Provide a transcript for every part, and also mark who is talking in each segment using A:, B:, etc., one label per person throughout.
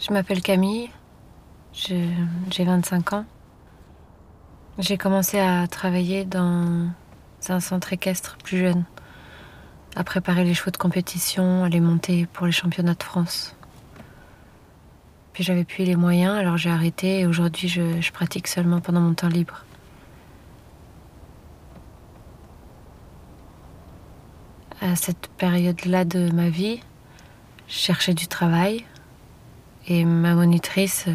A: Je m'appelle Camille, j'ai 25 ans. J'ai commencé à travailler dans un centre équestre plus jeune, à préparer les chevaux de compétition, à les monter pour les championnats de France. Puis j'avais plus les moyens, alors j'ai arrêté et aujourd'hui je pratique seulement pendant mon temps libre. À cette période-là de ma vie, je cherchais du travail et ma monitrice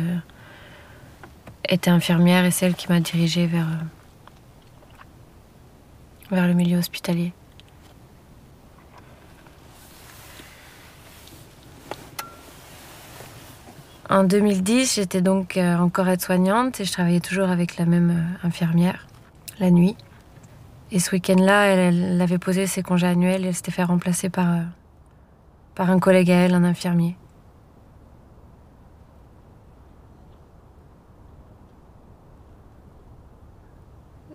A: était infirmière et celle qui m'a dirigée vers le milieu hospitalier. En 2010, j'étais donc encore aide-soignante et je travaillais toujours avec la même infirmière, la nuit. Et ce week-end-là, elle avait posé ses congés annuels et elle s'était fait remplacer par un collègue à elle, un infirmier.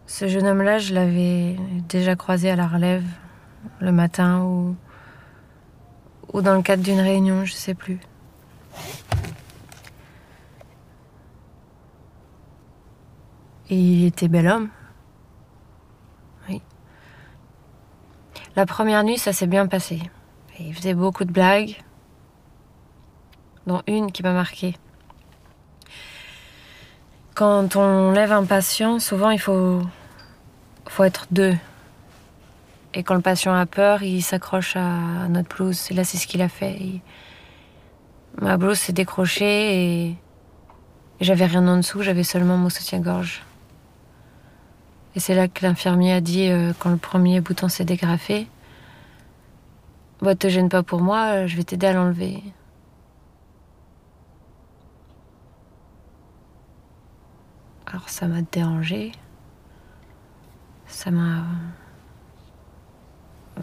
A: Ce jeune homme-là, je l'avais déjà croisé à la relève le matin ou dans le cadre d'une réunion, je sais plus. Et il était bel homme. Oui. La première nuit, ça s'est bien passé. Et il faisait beaucoup de blagues, dont une qui m'a marquée. Quand on lève un patient, souvent il faut être deux. Et quand le patient a peur, il s'accroche à notre blouse. Et là, c'est ce qu'il a fait. Ma blouse s'est décrochée et j'avais rien en dessous, j'avais seulement mon soutien-gorge. Et c'est là que l'infirmier a dit, quand le premier bouton s'est dégrafé, « Bah, te gêne pas pour moi, je vais t'aider à l'enlever. » Alors ça m'a dérangée. Ça m'a...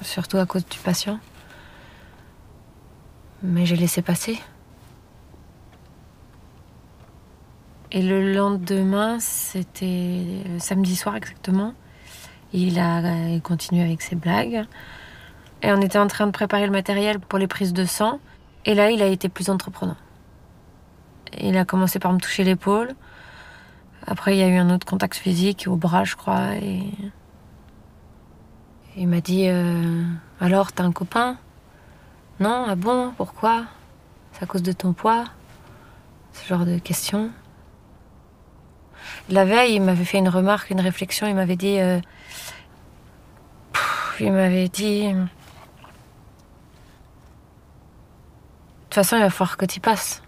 A: Surtout à cause du patient. Mais j'ai laissé passer. Et le lendemain, c'était samedi soir exactement. Il continué avec ses blagues. Et on était en train de préparer le matériel pour les prises de sang. Et là, il a été plus entreprenant. Il a commencé par me toucher l'épaule. Après, il y a eu un autre contact physique au bras, je crois. Et il m'a dit alors, t'as un copain? Non? Ah bon? Pourquoi? C'est à cause de ton poids? Ce genre de questions. La veille, il m'avait fait une remarque, une réflexion. Il m'avait dit... De toute façon, il va falloir que t'y passes.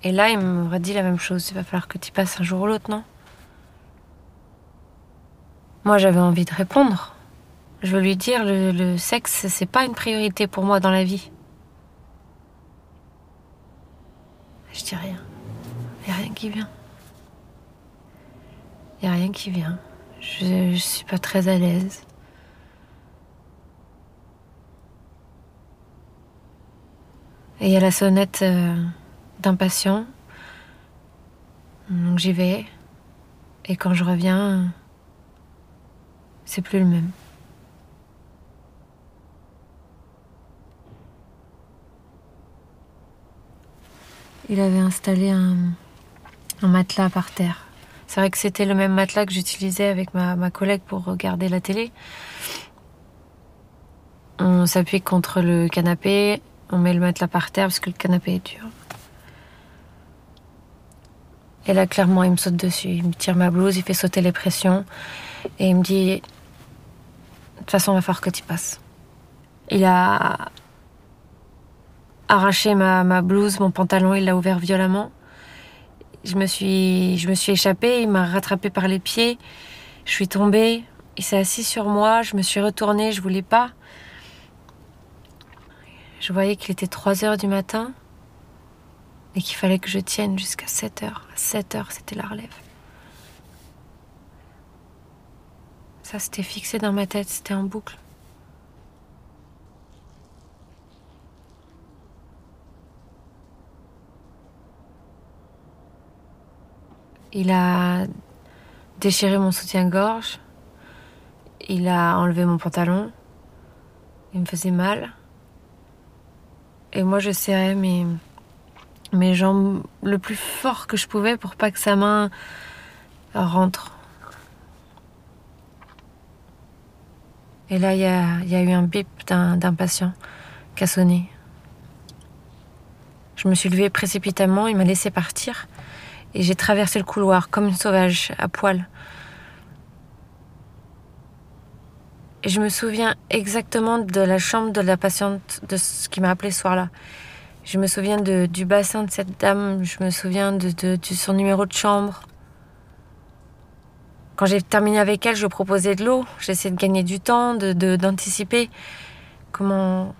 A: Et là, il m'aurait dit la même chose. Il va falloir que t'y passes un jour ou l'autre, non? Moi, j'avais envie de répondre. Je veux lui dire, le sexe, c'est pas une priorité pour moi dans la vie. Je dis rien. Il n'y a rien qui vient. Il n'y a rien qui vient. Je suis pas très à l'aise. Et il y a la sonnette d'un patient. Donc j'y vais. Et quand je reviens, c'est plus le même. Il avait installé un matelas par terre. C'est vrai que c'était le même matelas que j'utilisais avec ma collègue pour regarder la télé. On s'appuie contre le canapé, on met le matelas par terre parce que le canapé est dur. Et là, clairement, il me saute dessus. Il me tire ma blouse, il fait sauter les pressions. Et il me dit, de toute façon, il va falloir que tu passes. Il a arraché ma blouse, mon pantalon, il l'a ouvert violemment. Je me suis échappée, il m'a rattrapée par les pieds. Je suis tombée, il s'est assis sur moi, je me suis retournée, je voulais pas. Je voyais qu'il était 3h du matin et qu'il fallait que je tienne jusqu'à 7h. À 7h, c'était la relève. Ça, c'était fixé dans ma tête, c'était en boucle. Il a déchiré mon soutien-gorge. Il a enlevé mon pantalon. Il me faisait mal. Et moi, je serrais mes mes jambes le plus fort que je pouvais pour pas que sa main rentre. Et là, il y a eu un bip d'un patient qui a sonné. Je me suis levée précipitamment, il m'a laissé partir et j'ai traversé le couloir comme une sauvage, à poil. Et je me souviens exactement de la chambre de la patiente, de ce qui m'a appelé ce soir-là. Je me souviens du bassin de cette dame, je me souviens de son numéro de chambre. Quand j'ai terminé avec elle, je proposais de l'eau. J'essayais de gagner du temps, d'anticiper. Comment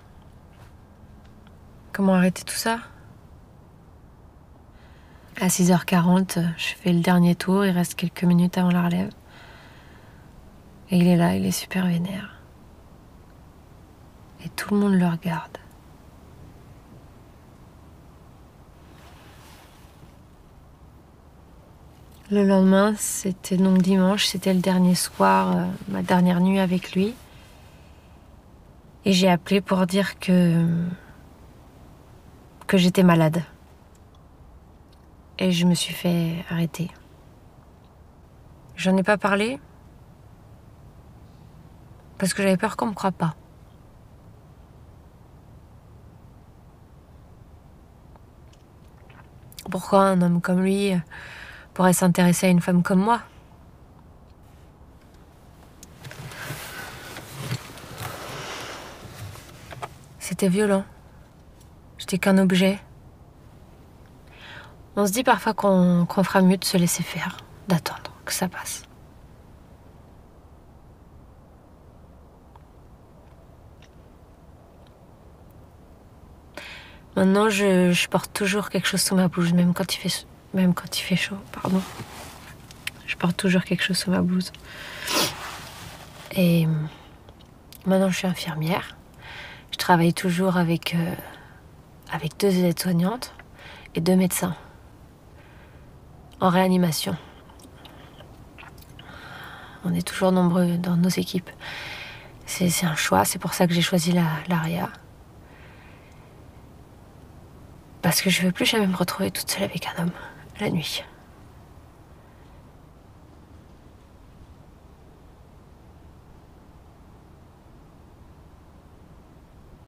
A: arrêter tout ça? À 6h40, je fais le dernier tour, il reste quelques minutes avant la relève. Et il est là, il est super vénère. Et tout le monde le regarde. Le lendemain, c'était donc dimanche, c'était le dernier soir, ma dernière nuit avec lui. Et j'ai appelé pour dire que j'étais malade. Et je me suis fait arrêter. J'en ai pas parlé parce que j'avais peur qu'on me croie pas. Pourquoi un homme comme lui pourrait s'intéresser à une femme comme moi? C'était violent. J'étais qu'un objet. On se dit parfois qu'on fera mieux de se laisser faire, d'attendre que ça passe. Maintenant, je porte toujours quelque chose sous ma blouse, même quand il fait chaud, pardon. Je porte toujours quelque chose sous ma blouse. Et maintenant, je suis infirmière. Je travaille toujours avec 2 aides-soignantes et 2 médecins en réanimation. On est toujours nombreux dans nos équipes. C'est un choix, c'est pour ça que j'ai choisi l'ARIA. Parce que je veux plus jamais me retrouver toute seule avec un homme, la nuit.